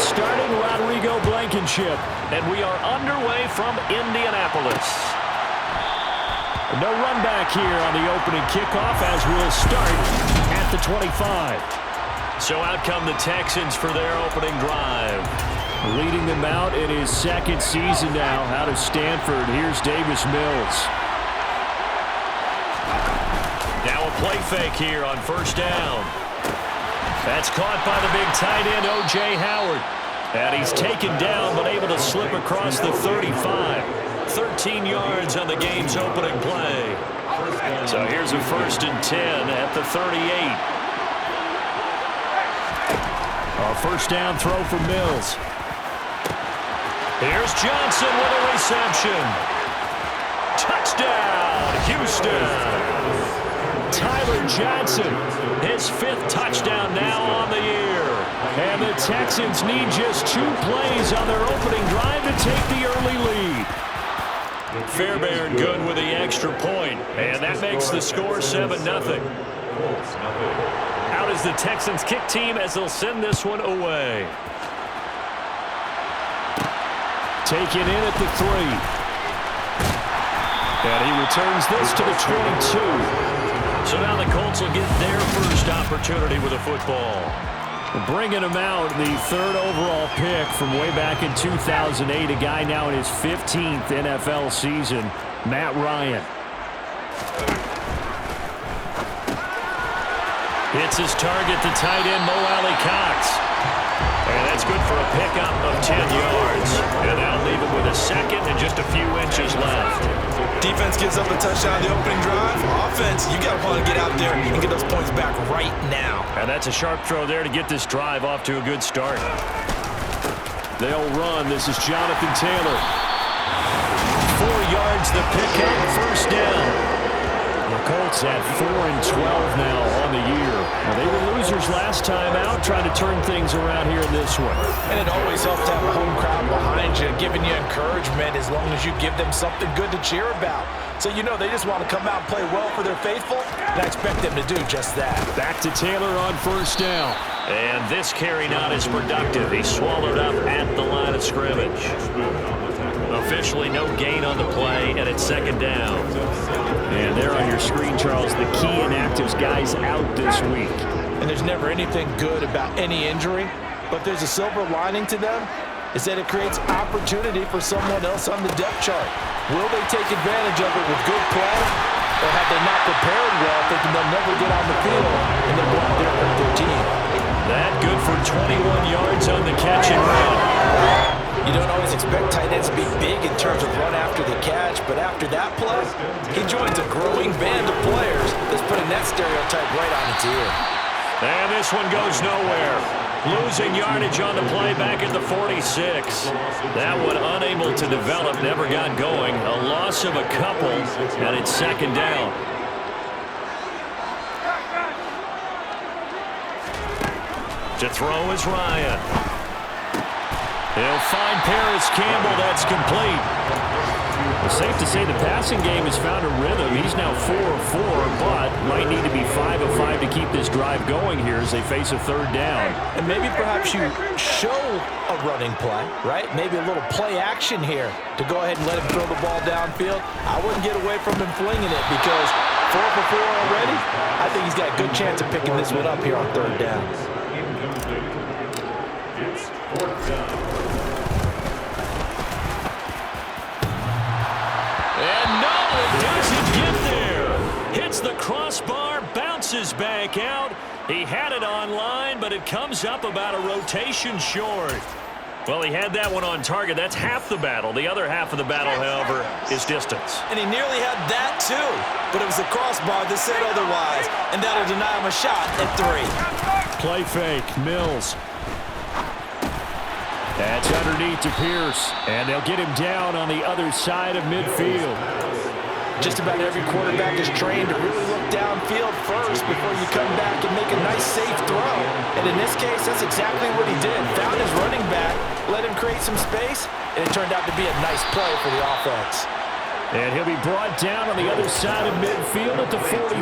starting Rodrigo Blankenship. And we are underway from Indianapolis. No run back here on the opening kickoff as we'll start at the 25. So out come the Texans for their opening drive. Leading them out in his second season now out of Stanford. Here's Davis Mills. Now a play fake here on first down. That's caught by the big tight end, O.J. Howard. And he's taken down but able to slip across the 35. 13 yards on the game's opening play. So here's a 1st and 10 at the 38. A first down throw for Mills. Here's Johnson with a reception. Touchdown, Houston. Tyler Johnson, his 5th touchdown now on the year. And the Texans need just 2 plays on their opening drive to take the early lead. Fairbairn good with the extra point, and that makes the score 7-0. Out is the Texans kick team as they'll send this one away. Taken in at the 3. And he returns this to the 22. So now the Colts will get their first opportunity with a football. Bringing him out, the 3rd overall pick from way back in 2008, a guy now in his 15th NFL season, Matt Ryan. Hits his target, the tight end, Mo Alley-Cox. And that's good for a pickup of 10 yards. And that'll leave him with a second and just a few inches left. Defense gives up a touchdown the opening drive. Offense, you got to want to get out there and get those points back right now. And that's a sharp throw there to get this drive off to a good start. They'll run. This is Jonathan Taylor. 4 yards the pickup, first down. The Colts at 4-12 now on the year. Well, they were losers last time out, trying to turn things around here in this one. And it always helps to have a home crowd behind you, giving you encouragement as long as you give them something good to cheer about. So you know they just want to come out and play well for their faithful, and I expect them to do just that. Back to Taylor on first down. And this carry not as productive. He swallowed up at the line of scrimmage. Officially no gain on the play, and it's 2nd down. And there on your screen, Charles, the key inactives guys out this week. And there's never anything good about any injury, but there's a silver lining to them, is that it creates opportunity for someone else on the depth chart. Will they take advantage of it with good play, or have they not prepared well, thinking they'll never get on the field, and they're going to hurt their team? That good for 21 yards on the catch and run. You don't always expect tight ends to be big in terms of run after the catch, but after that play, he joins a growing band of players that's putting that stereotype right on its ear. And this one goes nowhere. Losing yardage on the play back at the 46. That one unable to develop, never got going. A loss of a couple, and it's 2nd down. To throw is Ryan. He'll find Paris Campbell. That's complete. It's safe to say the passing game has found a rhythm. He's now 4 of 4, but might need to be 5 of 5 to keep this drive going here as they face a 3rd down. And maybe perhaps you show a running play, right? Maybe a little play action here to go ahead and let him throw the ball downfield. I wouldn't get away from him flinging it because 4 for 4 already. I think he's got a good chance of picking this one up here on 3rd down. It's 4th down. Doesn't get there. Hits the crossbar, bounces back out. He had it on line, but it comes up about a rotation short. Well, he had that one on target. That's half the battle. The other half of the battle, however, is distance. And he nearly had that too, but it was the crossbar that said otherwise, and that'll deny him a shot at 3. Play fake, Mills. That's underneath to Pierce, and they'll get him down on the other side of midfield. Just about every quarterback is trained to really look downfield first before you come back and make a nice, safe throw. And in this case, that's exactly what he did. Found his running back, let him create some space, and it turned out to be a nice play for the offense. And he'll be brought down on the other side of midfield at the 43.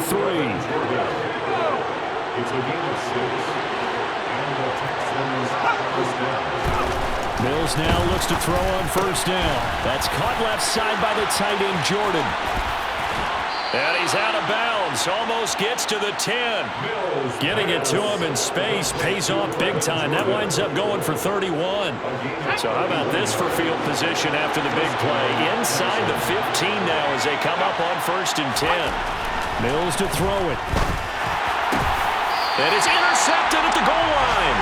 It's a game of 6, and the Texans first down. Mills now looks to throw on first down. That's caught left side by the tight end, Jordan. And he's out of bounds. Almost gets to the 10. Getting it to him in space pays off big time. That winds up going for 31. So how about this for field position after the big play? Inside the 15 now as they come up on first and 10. Mills to throw it. And it's intercepted at the goal line.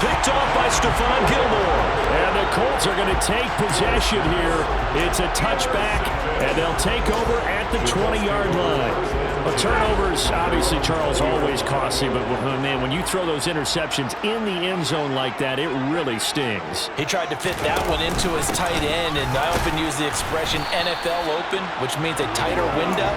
Picked off by Stephon Gilmore. And the Colts are going to take possession here. It's a touchback, and they'll take over at the 20-yard line. Well, turnovers, obviously, Charles, always costly, but, man, when you throw those interceptions in the end zone like that, it really stings. He tried to fit that one into his tight end, and I often use the expression NFL open, which means a tighter window.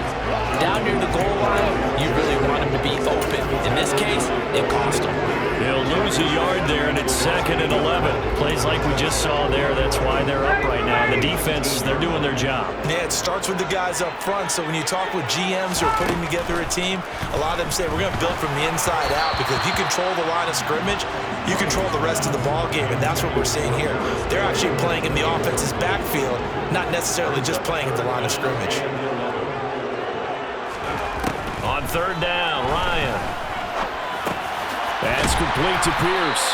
Down near the goal line, you really want him to be open. In this case, it cost him. He'll lose a yard there, and it's 2nd and 11. Plays like we just saw there. That's why they're up right now. The defense, they're doing their job. Yeah, it starts with the guys up front. So when you talk with GMs who are putting together a team, a lot of them say we're going to build from the inside out, because if you control the line of scrimmage, you control the rest of the ball game, and that's what we're seeing here. They're actually playing in the offense's backfield, not necessarily just playing at the line of scrimmage. On third down, Ryan. That's complete to Pierce.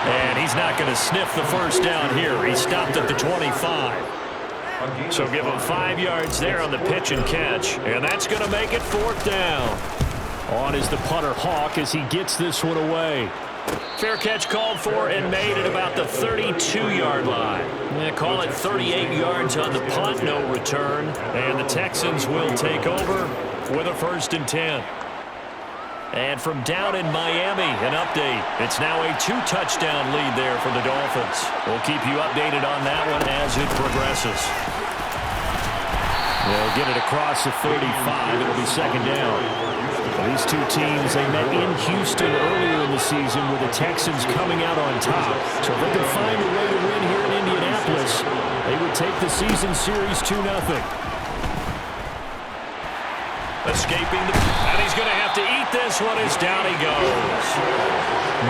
And he's not going to sniff the first down here. He stopped at the 25. So give him 5 yards there on the pitch and catch. And that's going to make it 4th down. On is the punter, Hawk, as he gets this one away. Fair catch called for and made at about the 32-yard line. Call it 38 yards on the punt, no return. And the Texans will take over with a 1st and 10. And from down in Miami, an update. It's now a 2-touchdown lead there for the Dolphins. We'll keep you updated on that one as it progresses. They'll get it across the 35. It'll be 2nd down. These two teams, they met in Houston earlier in the season with the Texans coming out on top. So if they can find a way to win here in Indianapolis, they would take the season series 2-0. Escaping and he's going to have to eat this one as down he goes.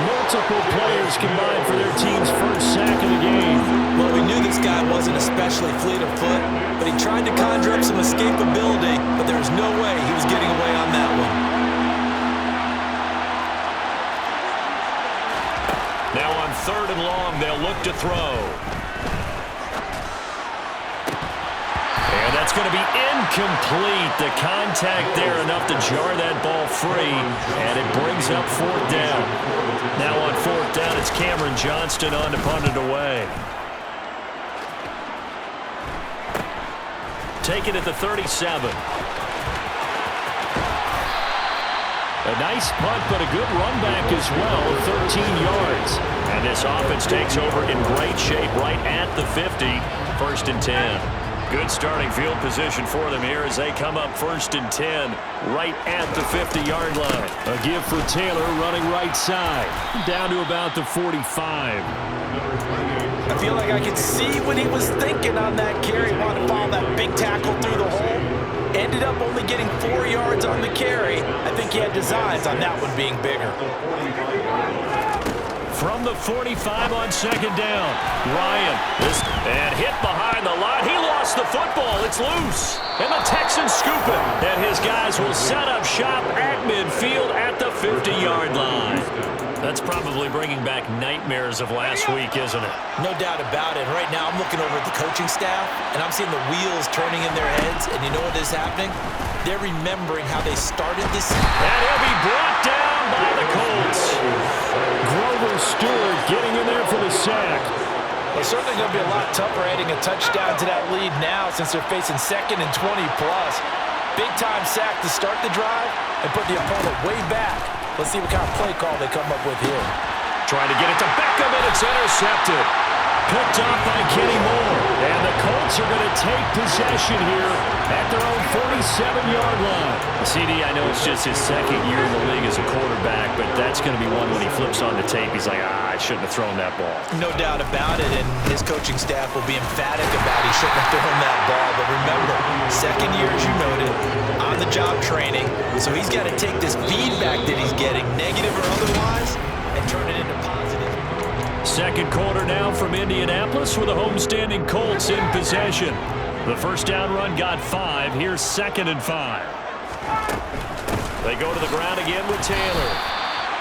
Multiple players combined for their team's first sack of the game. Well, we knew this guy wasn't especially fleet of foot, but he tried to conjure up some escapability, but there's no way he was getting away on that one. Now on 3rd and long, they'll look to throw. And that's going to be incomplete. The contact there enough to jar that ball free, and it brings up 4th down. Now on 4th down, it's Cameron Johnston on to punt it away. Take it at the 37. A nice punt, but a good run back as well, 13 yards. And this offense takes over in great shape right at the 50, 1st and 10. Good starting field position for them here as they come up 1st and 10 right at the 50-yard line. A give for Taylor running right side down to about the 45. I feel like I could see what he was thinking on that carry. Wanted to follow that big tackle through the hole. Ended up only getting 4 yards on the carry. I think he had designs on that one being bigger. From the 45 on 2nd down, Ryan, and hit behind the line. He lost the football. It's loose. And the Texans scoop it. And his guys will set up shop at midfield at the 50-yard line. That's probably bringing back nightmares of last week, isn't it? No doubt about it. Right now, I'm looking over at the coaching staff, and I'm seeing the wheels turning in their heads. And you know what is happening? They're remembering how they started this. And he'll be brought down by the Colts. Grover Stewart getting in there for the sack. Well, it's certainly going to be a lot tougher adding a touchdown to that lead now since they're facing 2nd and 20+. Big-time sack to start the drive and put the opponent way back. Let's see what kind of play call they come up with here. Trying to get it to Beckham, and it's intercepted. Picked off by Kenny Moore. And the Colts are going to take possession here at their own 47-yard line. CD, I know it's just his 2nd year in the league as a quarterback, but that's going to be one when he flips on the tape. He's like, I shouldn't have thrown that ball. No doubt about it, and his coaching staff will be emphatic about he shouldn't have thrown that ball. But remember, 2nd year, as you noted, on-the-job training. So he's got to take this feedback that he's getting, negative or otherwise, and turn it into positive. 2nd Second quarter now from Indianapolis with the homestanding Colts in possession. The first down run got 5. Here's 2nd and 5. They go to the ground again with Taylor.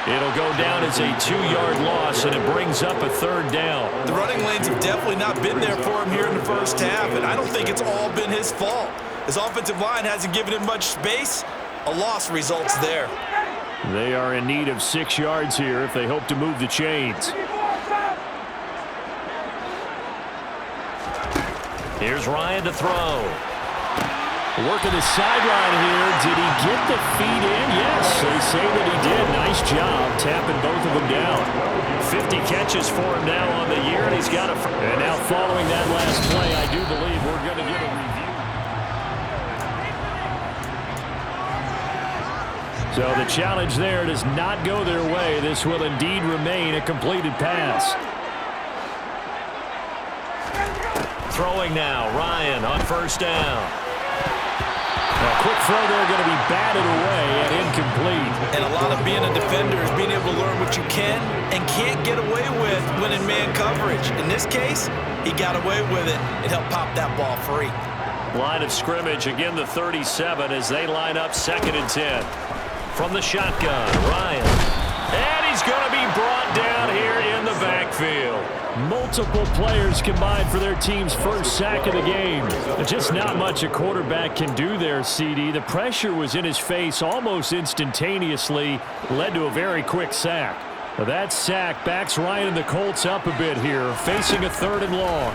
It'll go down as a 2-yard loss, and it brings up a 3rd down. The running lanes have definitely not been there for him here in the first half, and I don't think it's all been his fault. His offensive line hasn't given him much space. A loss results there. They are in need of 6 yards here if they hope to move the chains. Here's Ryan to throw. Working the sideline here. Did he get the feet in? Yes, they say that he did. Nice job tapping both of them down. 50 catches for him now on the year, and he's got a... And now following that last play, I do believe we're going to get a review. So the challenge there does not go their way. This will indeed remain a completed pass. Throwing now, Ryan on first down. A quick throw there going to be batted away and incomplete. And a lot of being a defender is being able to learn what you can and can't get away with when in man coverage. In this case, he got away with it and helped pop that ball free. Line of scrimmage, again the 37 as they line up 2nd and 10. From the shotgun, Ryan. And he's going to be brought down here in the backfield. Multiple players combined for their team's first sack of the game. Just not much a quarterback can do there, CD. The pressure was in his face almost instantaneously, led to a very quick sack. That sack backs Ryan and the Colts up a bit here, facing a 3rd and long.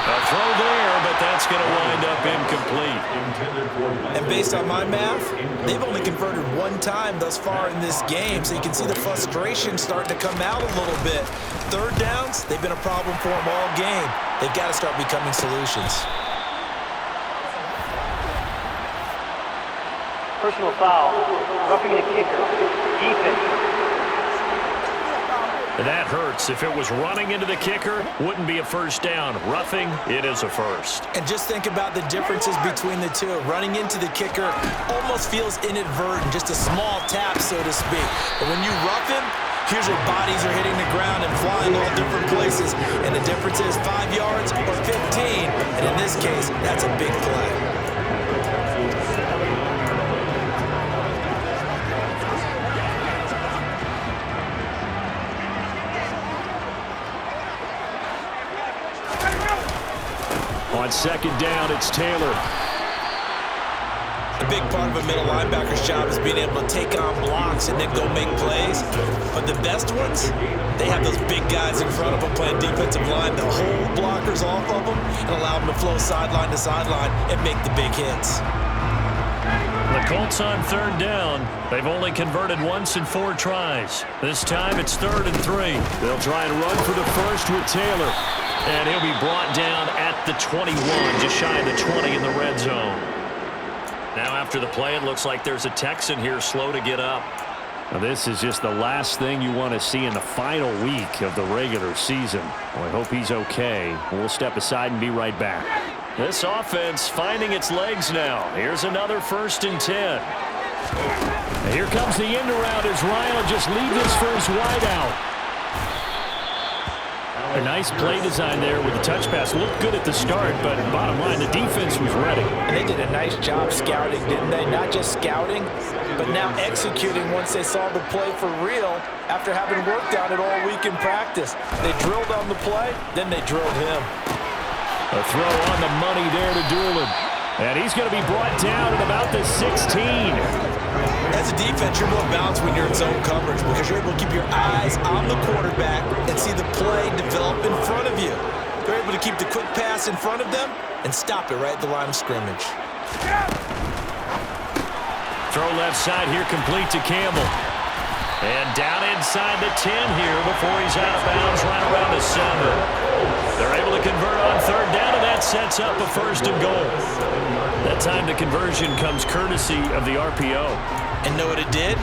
A throw there, but that's going to wind up incomplete. And based on my math, they've only converted 1 time thus far in this game, so you can see the frustration starting to come out a little bit. 3rd downs, they've been a problem for them all game. They've got to start becoming solutions. Personal foul, roughing the kicker, defense. That hurts. If it was running into the kicker, wouldn't be a first down. Roughing, it is a first. And just think about the differences between the two. Running into the kicker almost feels inadvertent, just a small tap, so to speak. But when you rough him, here's where bodies are hitting the ground and flying all different places. And the difference is 5 yards or 15. And in this case, that's a big play. On 2nd down, it's Taylor. A big part of a middle linebacker's job is being able to take on blocks and then go make plays. But the best ones, they have those big guys in front of them playing defensive line that hold blockers off of them and allow them to flow sideline to sideline and make the big hits. The Colts on 3rd down. They've only converted once in 4 tries. This time it's 3rd and 3. They'll try and run for the first with Taylor. And he'll be brought down at the 21, just shy of the 20 in the red zone. Now after the play, it looks like there's a Texan here slow to get up. Now, this is just the last thing you want to see in the final week of the regular season. Well, I hope he's okay. We'll step aside and be right back. This offense finding its legs now. Here's another 1st and 10. And here comes the end around as Ryan will just leave this for his wide out. A nice play design there with the touch pass. Looked good at the start, but bottom line, the defense was ready. And they did a nice job scouting, didn't they? Not just scouting, but now executing once they saw the play for real after having worked on it all week in practice. They drilled on the play, then they drilled him. A throw on the money there to Doolin. And he's going to be brought down at about the 16. As a defense, you're more balanced when you're in zone coverage because you're able to keep your eyes on the quarterback and see the play develop in front of you. They're able to keep the quick pass in front of them and stop it right at the line of scrimmage. Throw left side here complete to Campbell. And down inside the 10 here before he's out of bounds right around the 7. They're able to convert on 3rd down, and that sets up a 1st and goal. That time the conversion comes courtesy of the RPO. And know what it did?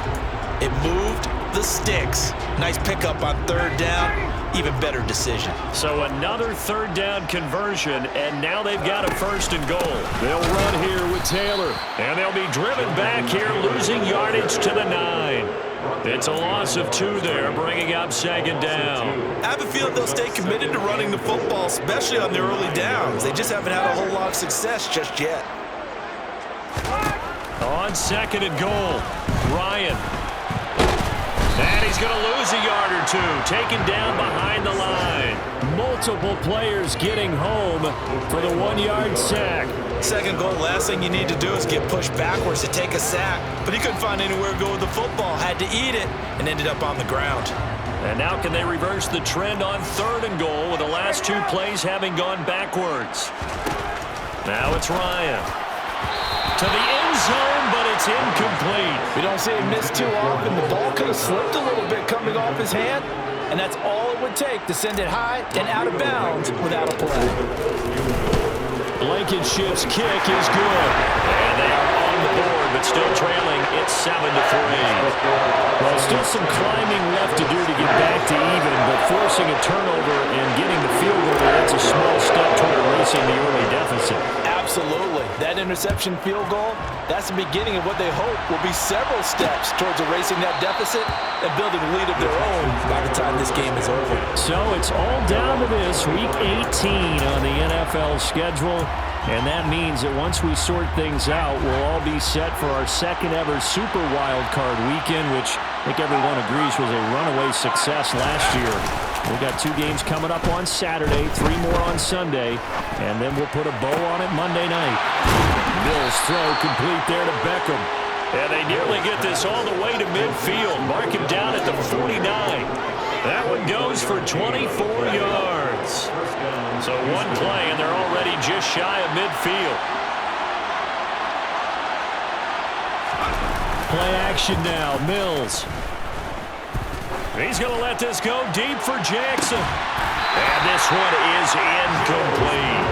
It moved the sticks. Nice pickup on 3rd down. Even better decision. So another 3rd down conversion, and now they've got a 1st and goal. They'll run here with Taylor, and they'll be driven back here, losing yardage to the 9. It's a loss of 2 there, bringing up second down. I have a feeling they'll stay committed to running the football, especially on their early downs. They just haven't had a whole lot of success just yet. On second and goal, Ryan. And he's going to lose a yard or 2, taken down behind the line. Multiple players getting home for the 1-yard sack. Second goal, last thing you need to do is get pushed backwards to take a sack. But he couldn't find anywhere to go with the football, had to eat it, and ended up on the ground. And now can they reverse the trend on third and goal with the last 2 plays having gone backwards? Now it's Ryan. To the end zone, but it's incomplete. We don't see him miss too often. The ball could have slipped a little bit coming off his hand, and that's all it would take to send it high and out of bounds without a play. Blankenship's kick is good. And they are on the board, but still trailing. It's 7-3. Well, still some climbing left to do to get back to even, but forcing a turnover and getting the field goal, that's a small step toward erasing the early deficit. Absolutely. That interception field goal, that's the beginning of what they hope will be several steps towards erasing that deficit and building a lead of their own by the time this game is over. So it's all down to this, Week 18 on the NFL schedule. And that means that once we sort things out, we'll all be set for our second ever Super Wild Card weekend, which I think everyone agrees was a runaway success last year. We've got 2 games coming up on Saturday, 3 more on Sunday, and then we'll put a bow on it Monday night. Mills throw complete there to Beckham. And they nearly get this all the way to midfield. Mark him down at the 49. That one goes for 24 yards. So 1 play, and they're already just shy of midfield. Play action now, Mills. He's going to let this go deep for Jackson. And this one is incomplete.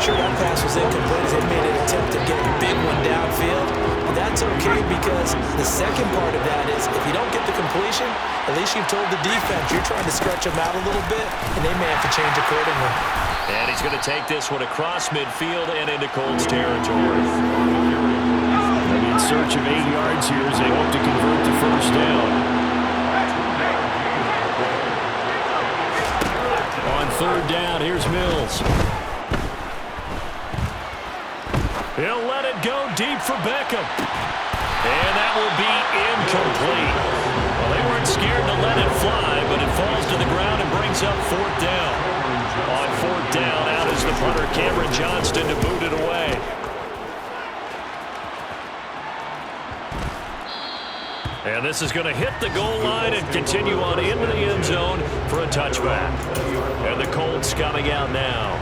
Sure, that pass was incomplete as they made an attempt to get a big one downfield. But that's okay because the second part of that is if you don't get the completion, at least you've told the defense you're trying to stretch them out a little bit, and they may have to change accordingly. And he's going to take this one across midfield and into Colts territory. In search of 8 yards here as they hope to convert the first down. On third down, here's Mills. He'll let it go deep for Beckham. And that will be incomplete. Well, they weren't scared to let it fly, but it falls to the ground and brings up 4th down. On 4th down, out is the punter, Cameron Johnston, to boot it away. And this is going to hit the goal line and continue on into the end zone for a touchback. And the Colts coming out now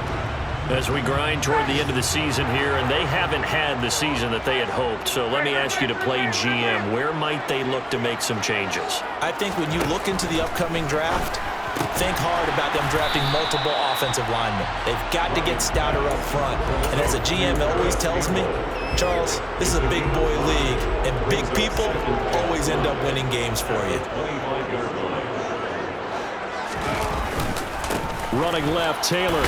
as we grind toward the end of the season here, and they haven't had the season that they had hoped. So let me ask you to play GM. Where might they look to make some changes? I think when you look into the upcoming draft, think hard about them drafting multiple offensive linemen. They've got to get stouter up front. And as a GM always tells me, Charles, this is a big boy league, and big people always end up winning games for you. Running left, Taylor.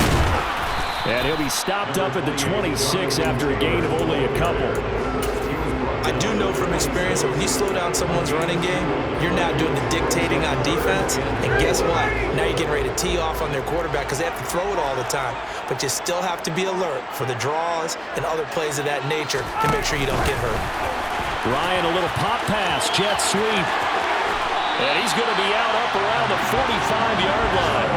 And he'll be stopped up at the 26 after a gain of only a couple. I do know from experience that when you slow down someone's running game, you're now doing the dictating on defense. And guess what? Now you're getting ready to tee off on their quarterback because they have to throw it all the time. But you still have to be alert for the draws and other plays of that nature to make sure you don't get hurt. Ryan, a little pop pass, jet sweep. And he's going to be out up around the 45-yard line.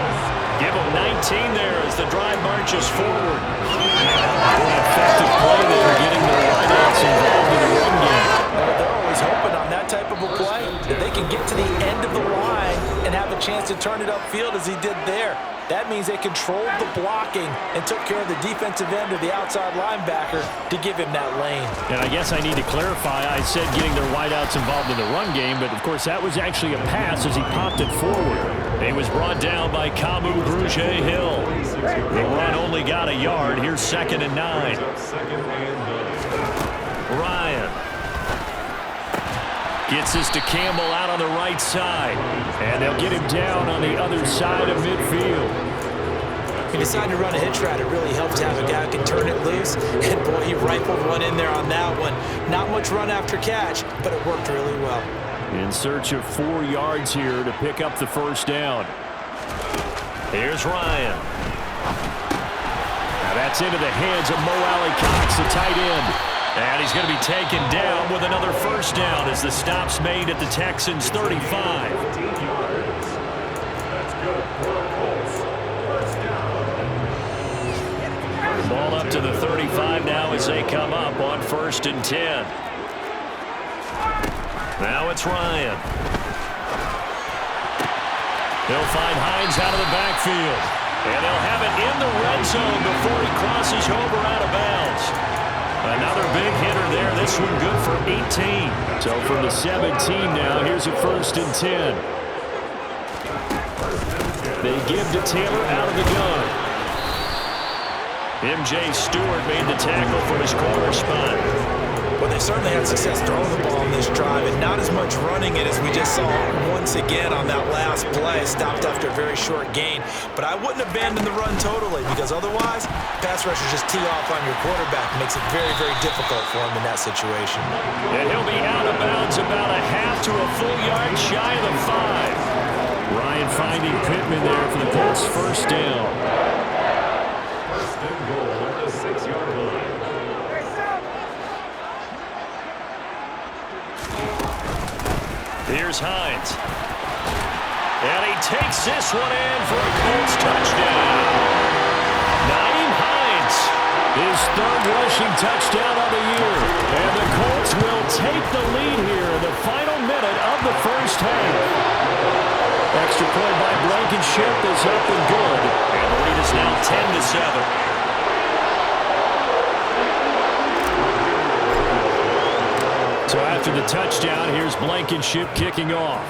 Give him 19 there as the drive marches forward. An effective play there, getting the wideouts involved in the run game. They're always hoping on that type of a play that they can get to the end of the line and have a chance to turn it upfield as he did there. That means they controlled the blocking and took care of the defensive end or the outside linebacker to give him that lane. And I guess I need to clarify, I said getting their wideouts involved in the run game, but of course that was actually a pass as he popped it forward. He was brought down by Kamu Grugier-Hill. The run only got a yard. Here's 2nd and 9. Ryan gets this to Campbell out on the right side. And they'll get him down on the other side of midfield. He decided to run a hitch route. It really helps to have a guy who can turn it loose. And boy, he rifled one in there on that one. Not much run after catch, but it worked really well. In search of 4 yards here to pick up the first down. Here's Ryan. Now that's into the hands of Mo Alley-Cox, the tight end. And he's going to be taken down with another first down as the stop's made at the Texans' 35. 15 yards. That's good for the Colts. First down. Ball up to the 35 now as they come up on 1st and 10. Now it's Ryan. He'll find Hines out of the backfield. And they'll have it in the red zone before he crosses over out of bounds. Another big hitter there. This one good for 18. So from the 17 now, here's a 1st and 10. They give to Taylor out of the gun. M.J. Stewart made the tackle from his corner spot. Well, they certainly had success throwing the ball on this drive, and not as much running it as we just saw once again on that last play. Stopped after a very short gain. But I wouldn't abandon the run totally, because otherwise, pass rushers just tee off on your quarterback. It makes it very, very difficult for him in that situation. And he'll be out of bounds about a half to a full yard shy of the 5. Ryan finding Pittman there for the Colts' first down. First and goal at the 6-yard line. Here's Hines. And he takes this one in for a Colts touchdown. Nyheim Hines, his 3rd rushing touchdown of the year. And the Colts will take the lead here in the final minute of the first half. Extra point by Blankenship is up and good. And the lead is now 10-7. So after the touchdown, here's Blankenship kicking off.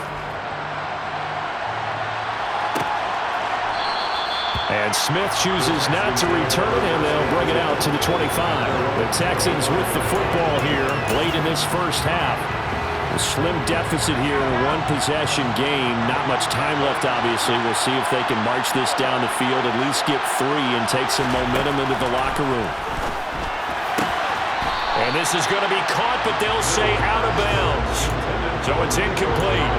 And Smith chooses not to return it, and they'll bring it out to the 25. The Texans with the football here late in this first half. A slim deficit here in a 1-possession game. Not much time left, obviously. We'll see if they can march this down the field, at least get 3 and take some momentum into the locker room. And this is going to be caught, but they'll say out of bounds. So it's incomplete.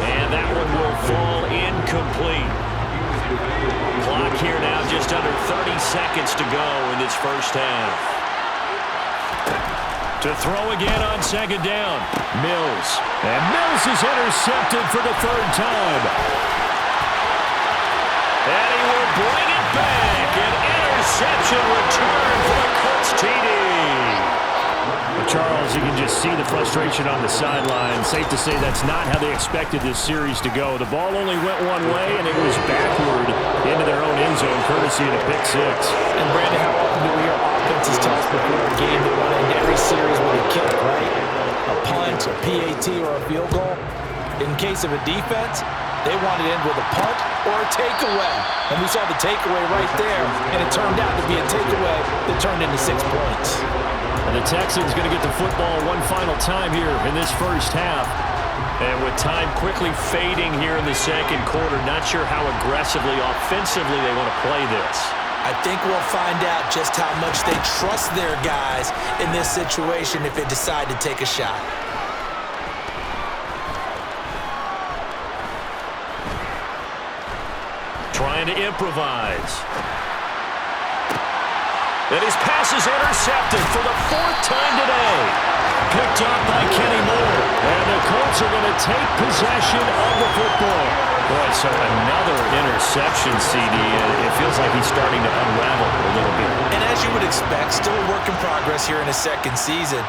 And that one will fall incomplete. Clock here now just under 30 seconds to go in this first half. To throw again on 2nd down. Mills. And Mills is intercepted for the 3rd time. And he will bring it back. An interception return for the Colts TD. Charles, you can just see the frustration on the sideline. Safe to say that's not how they expected this series to go. The ball only went one way, and it was backward into their own end zone, courtesy of the pick 6. And Brandon, how often do we hear offenses tell us before a game that want to end every series with a kick, right? A punt, a PAT, or a field goal. In case of a defense, they want it in with a punt or a takeaway. And we saw the takeaway right there, and it turned out to be a takeaway that turned into 6 points. And the Texans going to get the football one final time here in this first half. And with time quickly fading here in the 2nd quarter, not sure how aggressively, offensively they want to play this. I think we'll find out just how much they trust their guys in this situation if they decide to take a shot. Trying to improvise. And his pass is intercepted for the 4th time today. Picked up by Kenny Moore. And the Colts are going to take possession of the football. Boy, so another interception, CD. It feels like he's starting to unravel a little bit. And as you would expect, still a work in progress here in his 2nd season.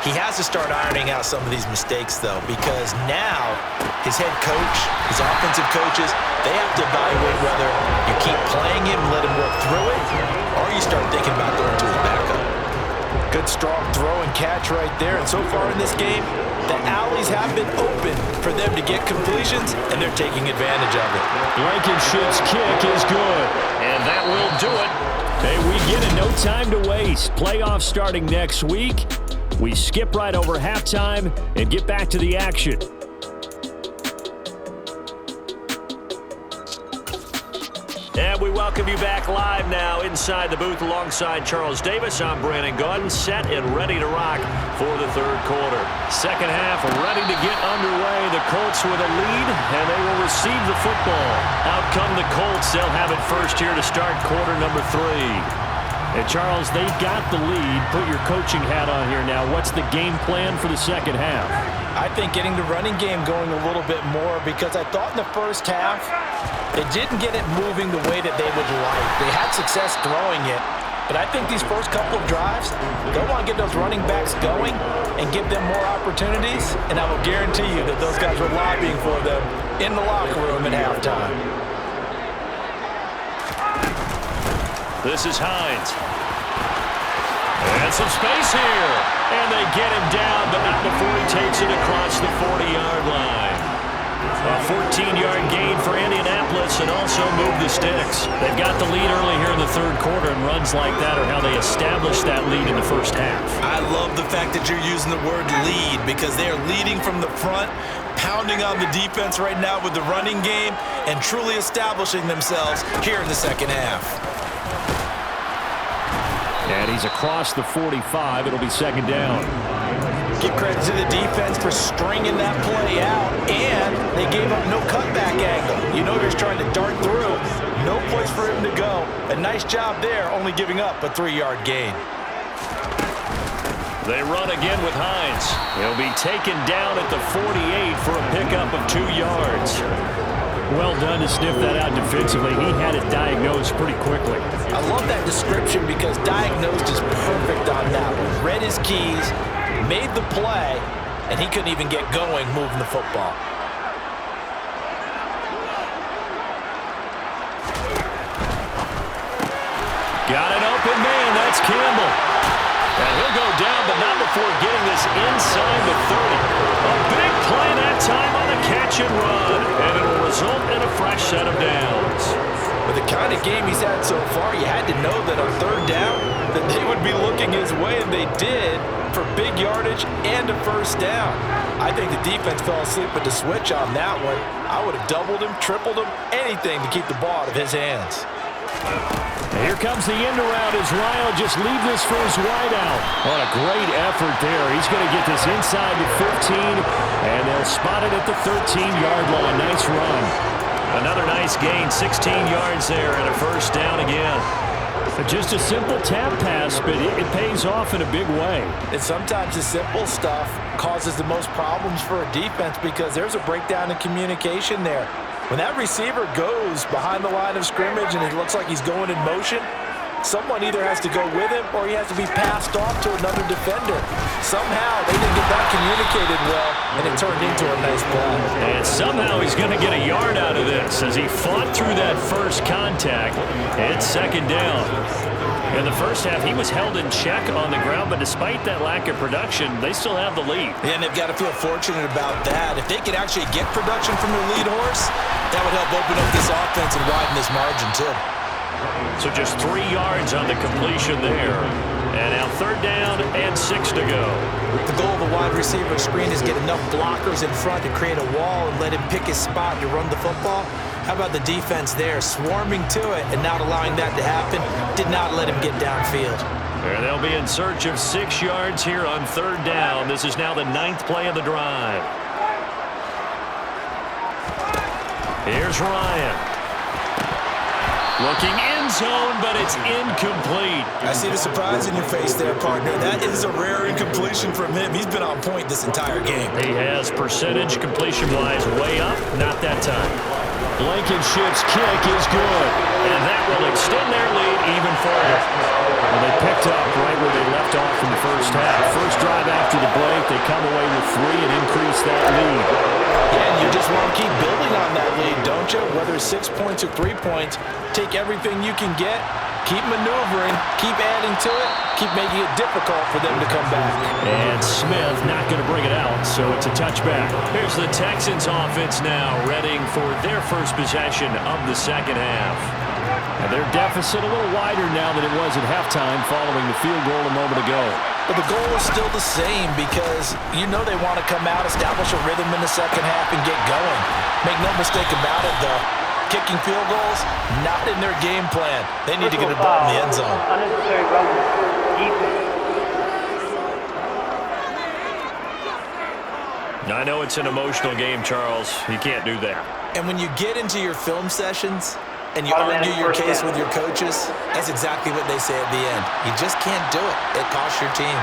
He has to start ironing out some of these mistakes, though, because now his head coach, his offensive coaches, they have to evaluate whether you keep playing him and let him work through it, or you start thinking about going to his backup. Good strong throw and catch right there. And so far in this game, the alleys have been open for them to get completions, and they're taking advantage of it. Blankenship's kick is good. And that will do it. Hey, we get it. No time to waste. Playoffs starting next week. We skip right over halftime and get back to the action. And we welcome you back live now inside the booth alongside Charles Davis. I'm Brandon Gaudin, set and ready to rock for the third quarter. Second half ready to get underway. The Colts with a lead, and they will receive the football. Out come the Colts. They'll have it first here to start quarter number 3. And Charles, they got the lead. Put your coaching hat on here now. What's the game plan for the second half? I think getting the running game going a little bit more, because I thought in the first half they didn't get it moving the way that they would like. They had success throwing it, but I think these first couple of drives, they want to get those running backs going and give them more opportunities, and I will guarantee you that those guys were lobbying for them in the locker room at halftime. This is Hines. And some space here. And they get him down, but not before he takes it across the 40-yard line. A 14-yard gain for Indianapolis and also move the sticks. They've got the lead early here in the third quarter, and runs like that are how they established that lead in the first half. I love the fact that you're using the word lead, because they are leading from the front, pounding on the defense right now with the running game, and truly establishing themselves here in the second half. And he's across the 45. It'll be second down. Give credit to the defense for stringing that play out, and they gave up no cutback angle. You know, he's trying to dart through. No place for him to go. A nice job there, only giving up a 3-yard gain. They run again with Hines. He'll be taken down at the 48 for a pickup of 2 yards. Well done to sniff that out defensively. He had it diagnosed pretty quickly. I love that description, because diagnosed is perfect on that one. Read his keys, made the play, and he couldn't even get going moving the football. Got an open man. That's Campbell. And he'll go down, but not before getting this inside the 30. A big play that time on the catch and run. And it'll result in a fresh set of downs. With the kind of game he's had so far, you had to know that on third down that they would be looking his way, and they did, for big yardage and a first down. I think the defense fell asleep with the switch on that one. I would have doubled him, tripled him, anything to keep the ball out of his hands. Here comes the end around as Ryan just leave this for his wideout. What a great effort there. He's going to get this inside the 15, and they'll spot it at the 13-yard line. Nice run. Another nice gain, 16 yards there, and a first down again. Just a simple tap pass, but it pays off in a big way. And sometimes the simple stuff causes the most problems for a defense, because there's a breakdown in communication there. When that receiver goes behind the line of scrimmage and it looks like he's going in motion, someone either has to go with him or he has to be passed off to another defender. Somehow they didn't get that communicated well, and it turned into a nice play. And somehow he's going to get a yard out of this as he fought through that first contact. It's second down. In the first half, he was held in check on the ground, but despite that lack of production, they still have the lead. And they've got to feel fortunate about that. If they could actually get production from their lead horse, that would help open up this offense and widen this margin too. So just 3 yards on the completion there. And now third down and 6 to go. The goal of a wide receiver screen is get enough blockers in front to create a wall and let him pick his spot to run the football. How about the defense there, swarming to it and not allowing that to happen? Did not let him get downfield. And they'll be in search of 6 yards here on third down. This is now the 9th play of the drive. Here's Ryan. Looking end zone, but it's incomplete. I see the surprise in your face there, partner. That is a rare incompletion from him. He's been on point this entire game. He has percentage completion-wise way up. Not that time. Blankenship's kick is good. And that will extend their lead even further. And they picked up right where they left off in the first half. First drive after the break, they come away with 3 and increase that lead. Yeah, and you just want to keep building on that lead, don't you? Whether it's 6 points or 3 points, take everything you can get, keep maneuvering, keep adding to it, keep making it difficult for them to come back. And Smith not going to bring it out, so it's a touchback. Here's the Texans offense now, readying for their first possession of the second half. And their deficit a little wider now than it was at halftime following the field goal a moment ago. But the goal is still the same because you know they want to come out, establish a rhythm in the second half, and get going. Make no mistake about it, though. kicking field goals, not in their game plan. They need to get a ball in the end zone. Unnecessary running. Defense. I know it's an emotional game, Charles. You can't do that. And when you get into your film sessions and you argue your case with your coaches, that's exactly what they say at the end. You just can't do it. It costs your team.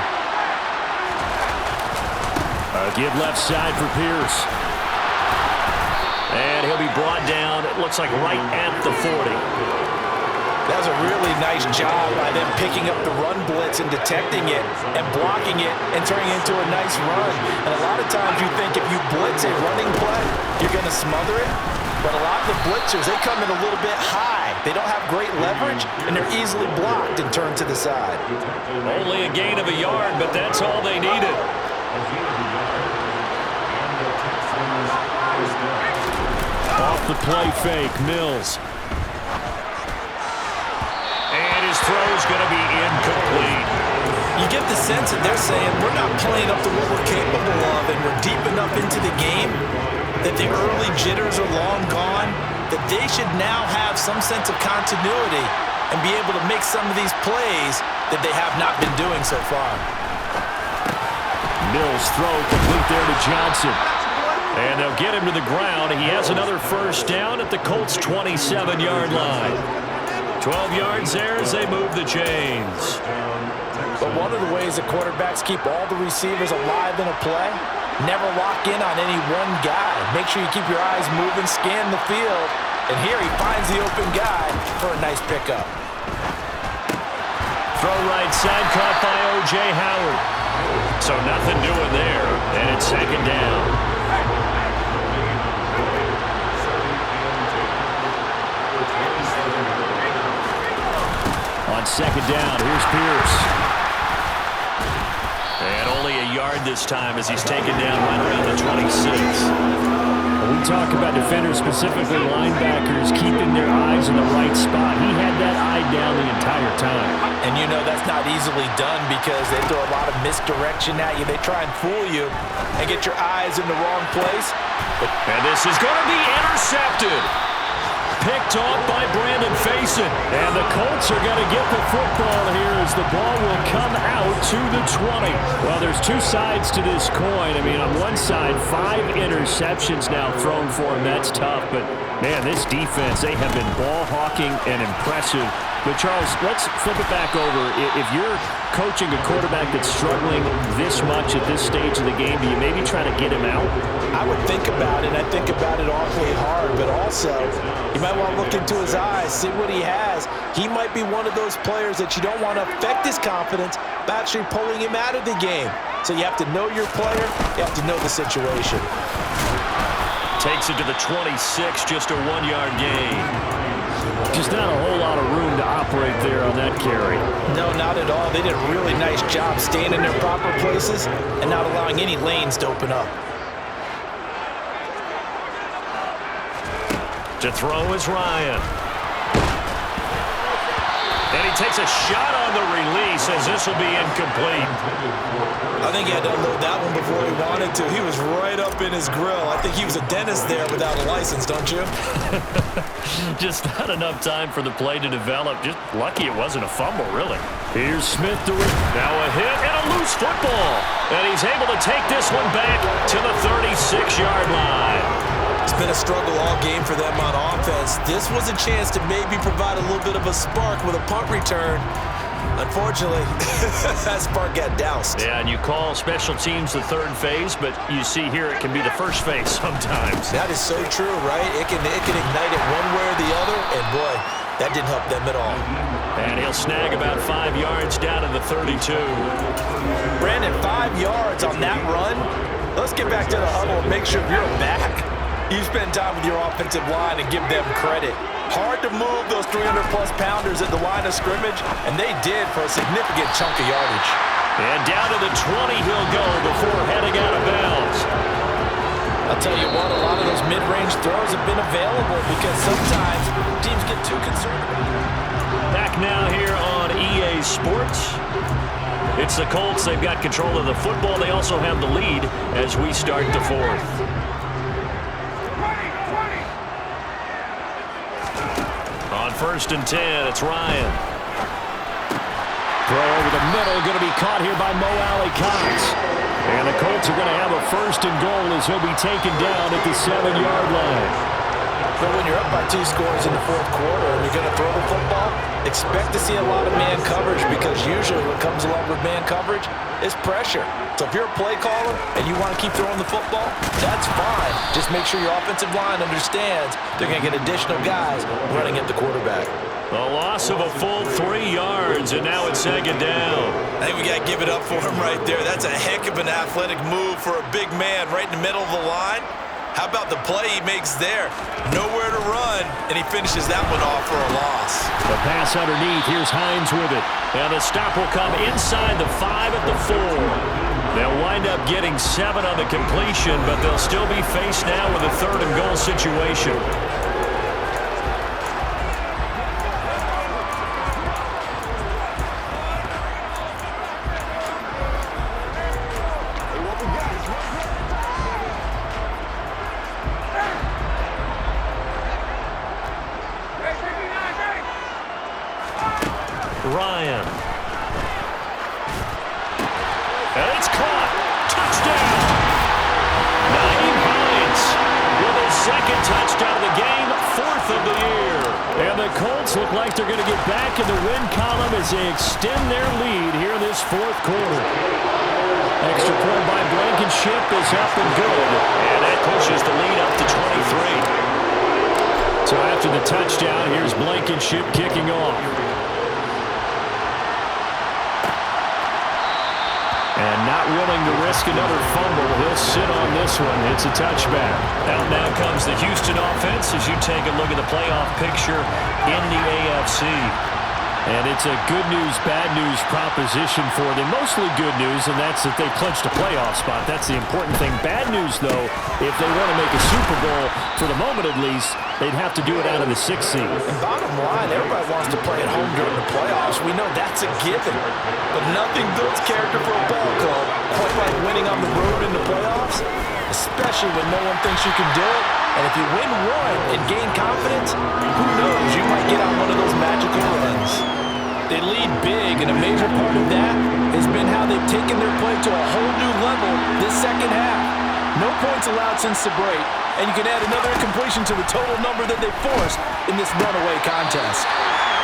Give left side for Pierce. And he'll be brought down, it looks like right at the 40. That was a really nice job by them picking up the run blitz and detecting it and blocking it and turning it into a nice run. And a lot of times you think if you blitz a running play, you're going to smother it. But a lot of the blitzers, they come in a little bit high. They don't have great leverage, and they're easily blocked and turned to the side. Only a gain of a yard, but that's all they needed. Off the play fake, Mills. And his throw's going to be incomplete. You get the sense that they're saying we're not playing up to what we're capable of, and we're deep enough into the game that the early jitters are long gone, that they should now have some sense of continuity and be able to make some of these plays that they have not been doing so far. Mills throw complete there to Johnson. And they'll get him to the ground. He has another first down at the Colts' 27-yard line. 12 yards there as they move the chains. But one of the ways that quarterbacks keep all the receivers alive in a play, never lock in on any one guy. Make sure you keep your eyes moving, scan the field. And here he finds the open guy for a nice pickup. Throw right side, caught by O.J. Howard. So nothing doing there, and it's second down. On second down, here's Pierce. And only a yard this time as he's taken down right around the 26. When we talk about defenders, specifically linebackers, keeping their eyes in the right spot, he had that eye down the entire time. And you know that's not easily done because they throw a lot of misdirection at you. They try and fool you and get your eyes in the wrong place. And this is going to be intercepted. Picked off by Brandon Faison. And the Colts are going to get the football here as the ball will come out to the 20. Well, there's two sides to this coin. I mean, on one side, 5 interceptions now thrown for him. That's tough. But, man, this defense, they have been ball hawking and impressive. But, Charles, let's flip it back over. If you're coaching a quarterback that's struggling this much at this stage of the game, do you maybe try to get him out? I would think about it. I think about it awfully hard. But also, you might want to look into his eyes, see what he has. He might be one of those players that you don't want to affect his confidence by actually pulling him out of the game. So you have to know your player. You have to know the situation. Takes it to the 26, just a 1-yard gain. Just not a whole lot of room to operate there on that carry. No, not at all. They did a really nice job staying in their proper places and not allowing any lanes to open up. To throw is Ryan. And he takes a shot on the release as this will be incomplete. I think he had to unload that one before he wanted to. He was right up in his grill. I think he was a dentist there without a license, don't you? Just not enough time for the play to develop. Just lucky it wasn't a fumble, really. Here's Smith to it. Now a hit and a loose football. And he's able to take this one back to the 36-yard line. It's been a struggle all game for them on offense. This was a chance to maybe provide a little bit of a spark with a punt return. Unfortunately, that spark got doused. Yeah, and you call special teams the third phase, but you see here it can be the first phase sometimes. That is so true, right? It can ignite it one way or the other, and boy, that didn't help them at all. And he'll snag about 5 yards down to the 32. Brandon, 5 yards on that run. Let's get back to the huddle and make sure you're back. You spend time with your offensive line and give them credit. Hard to move those 300-plus pounders at the line of scrimmage, and they did for a significant chunk of yardage. And down to the 20 he'll go before heading out of bounds. I'll tell you what, a lot of those mid-range throws have been available because sometimes teams get too conservative. Back now here on EA Sports. It's the Colts. They've got control of the football. They also have the lead as we start the fourth. first and 10. It's Ryan. Throw over the middle, going to be caught here by Mo Alley-Cox. And the Colts are going to have a first and goal as he'll be taken down at the 7-yard line. But when you're up by 2 scores in the fourth quarter and you're going to throw the football, expect to see a lot of man coverage, because usually what comes along with man coverage is pressure. So if you're a play caller and you want to keep throwing the football, that's fine. Just make sure your offensive line understands they're going to get additional guys running at the quarterback. A loss of a full 3 yards, and now it's second down. I think we got to give it up for him right there. That's a heck of an athletic move for a big man right in the middle of the line. How about the play he makes there? Nowhere to run, and he finishes that one off for a loss. The pass underneath. Here's Hines with it. And the stop will come inside the 5 at the 4. They'll wind up getting 7 on the completion, but they'll still be faced now with a 3rd and goal situation. Ryan. And it's caught. Touchdown. Naeem Hines with his 2nd touchdown of the game, 4th of the year. And the Colts look like they're going to get back in the win column as they extend their lead here in this 4th quarter. Extra point by Blankenship is up and good. And that pushes the lead up to 23. So after the touchdown, here's Blankenship kicking off. And not willing to risk another fumble, he'll sit on this one. It's a touchback. Now comes the Houston offense as you take a look at the playoff picture in the AFC. And it's a good news, bad news proposition for them. Mostly good news, and that's that they clinched a playoff spot. That's the important thing. Bad news, though, if they want to make a Super Bowl, for the moment at least, they'd have to do it out of the 6th seed. And bottom line, everybody wants to play at home during the playoffs. We know that's a given. But nothing builds character for a ball club quite like winning on the road in the playoffs, especially when no one thinks you can do it. And if you win one and gain confidence, who knows, you might get on one of those magical runs. They lead big, and a major part of that has been how they've taken their play to a whole new level this second half. No points allowed since the break, and you can add another incompletion to the total number that they forced in this runaway contest.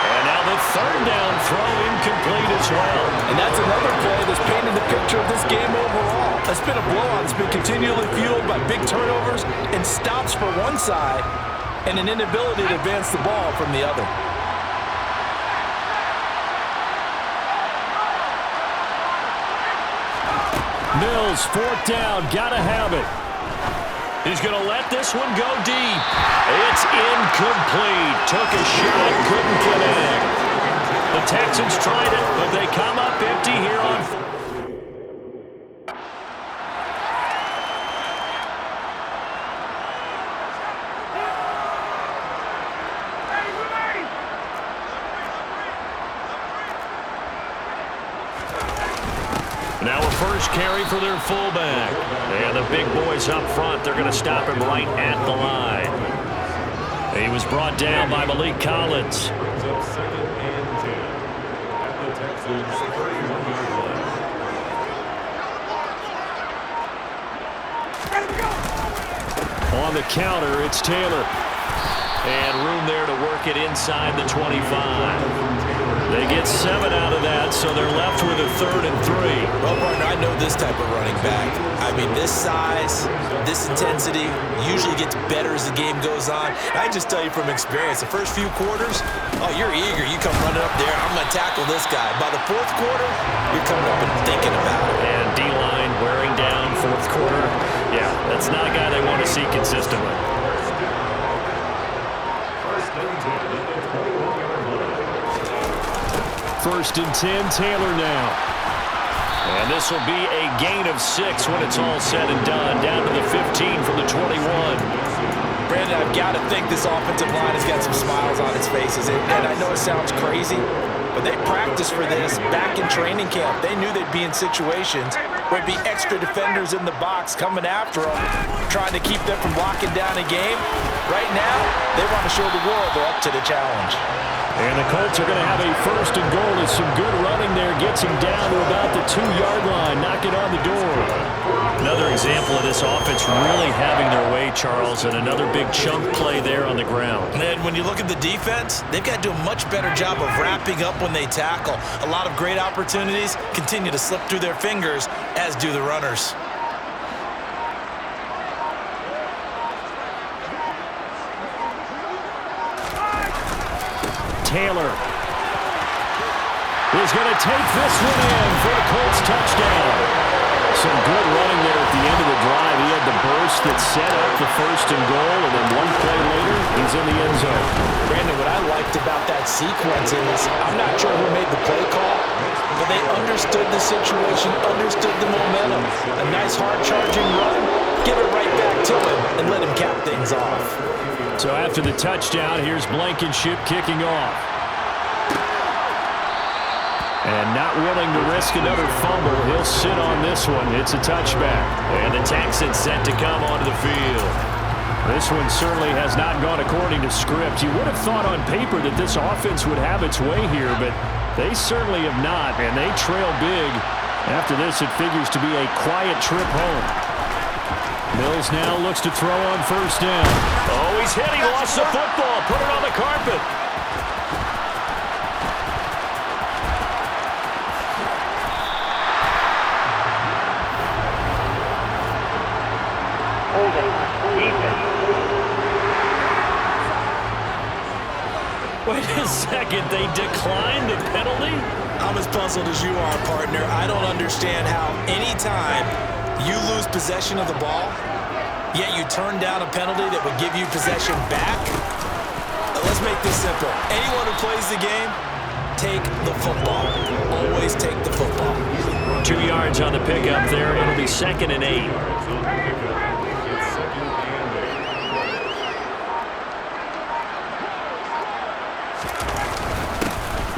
And now the 3rd down throw incomplete as well. And that's another play that's painted the picture of this game overall. It's been a blowout that's been continually fueled by big turnovers and stops for one side and an inability to advance the ball from the other. Mills, 4th down, gotta have it. He's going to let this one go deep. It's incomplete. Took a shot, couldn't connect. The Texans tried it, but they come up empty here on. Now a first carry for their fullback. And the big boys up front, they're going to stop him right at the line. He was brought down by Malik Collins. Brings up 2nd and 10 at the Texans 31-yard line. On the counter, it's Taylor. And room there to work it inside the 25. They get 7 out of that, so they're left with a 3rd and 3. Well, partner, I know this type of running back. I mean, this size, this intensity usually gets better as the game goes on. I just tell you from experience, the first few quarters, oh, you're eager. You come running up there, I'm going to tackle this guy. By the 4th quarter, you're coming up and thinking about it. And D-line wearing down 4th quarter. Yeah, that's not a guy they want to see consistently. First and 10 at the 21-yard line. 1st and 10, Taylor now. And this will be a gain of 6 when it's all said and done. Down to the 15 from the 21. Brandon, I've got to think this offensive line has got some smiles on its faces. And I know it sounds crazy, but they practiced for this back in training camp. They knew they'd be in situations where there'd be extra defenders in the box coming after them, trying to keep them from locking down a game. Right now, they want to show the world they're up to the challenge. And the Colts are going to have a first and goal as some good running there gets him down to about the 2-yard line, knocking on the door. Another example of this offense really having their way, Charles, and another big chunk play there on the ground. And when you look at the defense, they've got to do a much better job of wrapping up when they tackle. A lot of great opportunities continue to slip through their fingers, as do the runners. Taylor is going to take this one in for a Colts touchdown. Some good running there at the end of the drive. He had the burst that set up the first and goal, and then one play later, he's in the end zone. Brandon, what I liked about that sequence is I'm not sure who made the play call, but they understood the situation, understood the momentum. A nice hard-charging run, give it right back to him, and let him cap things off. So after the touchdown, here's Blankenship kicking off. And not willing to risk another fumble, he'll sit on this one. It's a touchback. And the Texans set to come onto the field. This one certainly has not gone according to script. You would have thought on paper that this offense would have its way here, but they certainly have not, and they trail big. After this, it figures to be a quiet trip home. Mills now looks to throw on first down. Oh, he's hit. He lost the football. Put it on the carpet. Holding. Defense. Wait a second. They declined the penalty? I'm as puzzled as you are, partner. I don't understand how any time you lose possession of the ball, yet you turn down a penalty that would give you possession back. Let's make this simple. Anyone who plays the game, take the football. Always take the football. 2 yards on the pickup there. It'll be 2nd and 8.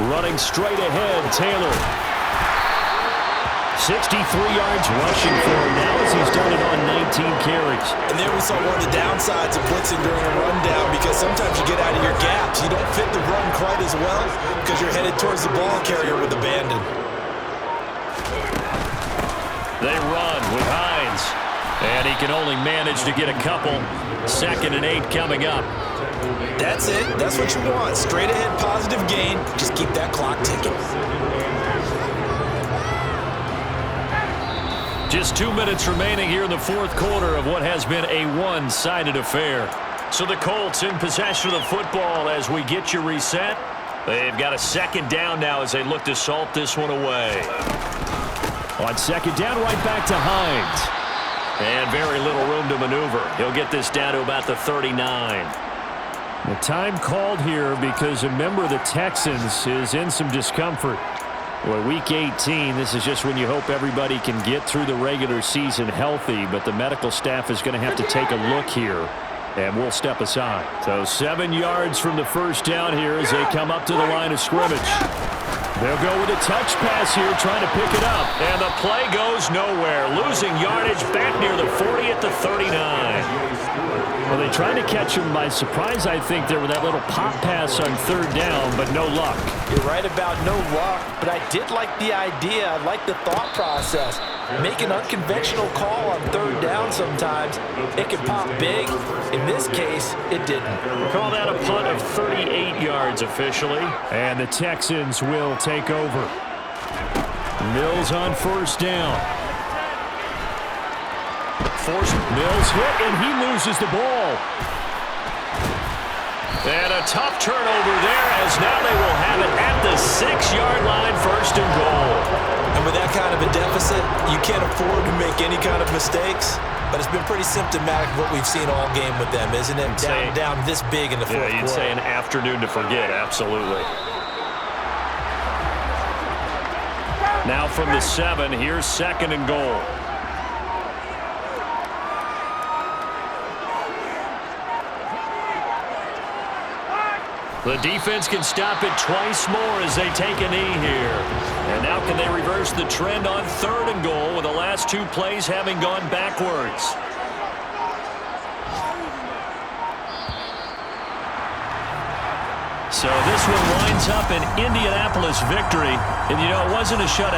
Running straight ahead, Taylor. 63 yards rushing for him now as he's done it on 19 carries. And there we saw one of the downsides of blitzing during a rundown, because sometimes you get out of your gaps. You don't fit the run quite as well because you're headed towards the ball carrier with abandon. They run with Hines. And he can only manage to get a couple. 2nd and 8 coming up. That's it. That's what you want. Straight ahead positive gain. Just keep that clock ticking. Just 2 minutes remaining here in the fourth quarter of what has been a one-sided affair. So the Colts in possession of the football as we get you reset. They've got a 2nd down now as they look to salt this one away. On 2nd down, right back to Hines. And very little room to maneuver. He'll get this down to about the 39. The time called here because a member of the Texans is in some discomfort. Well, week 18, this is just when you hope everybody can get through the regular season healthy, but the medical staff is going to have to take a look here, and we'll step aside. So 7 yards from the first down here as they come up to the line of scrimmage. They'll go with a touch pass here, trying to pick it up. And the play goes nowhere. Losing yardage back near the 40 at the 39. Well, they tried to catch him by surprise, I think, there with that little pop pass on 3rd down, but no luck. You're right about no luck, but I did like the idea. I like the thought process. Make an unconventional call on 3rd down sometimes. It can pop big. In this case, it didn't. Call that a punt of 38 yards officially. And the Texans will take over. Mills on first down. Forced Mills hit, and he loses the ball. And a tough turnover there as now they will have it at the 6-yard line, 1st and goal. And with that kind of a deficit, you can't afford to make any kind of mistakes. But it's been pretty symptomatic of what we've seen all game with them, isn't it? Down this big in the fourth quarter. You'd say an afternoon to forget, absolutely. Now from the 7, here's 2nd and goal. The defense can stop it twice more as they take a knee here. And now can they reverse the trend on 3rd and goal with the last 2 plays having gone backwards? So this one winds up an Indianapolis victory. And, you know, it wasn't a shutout.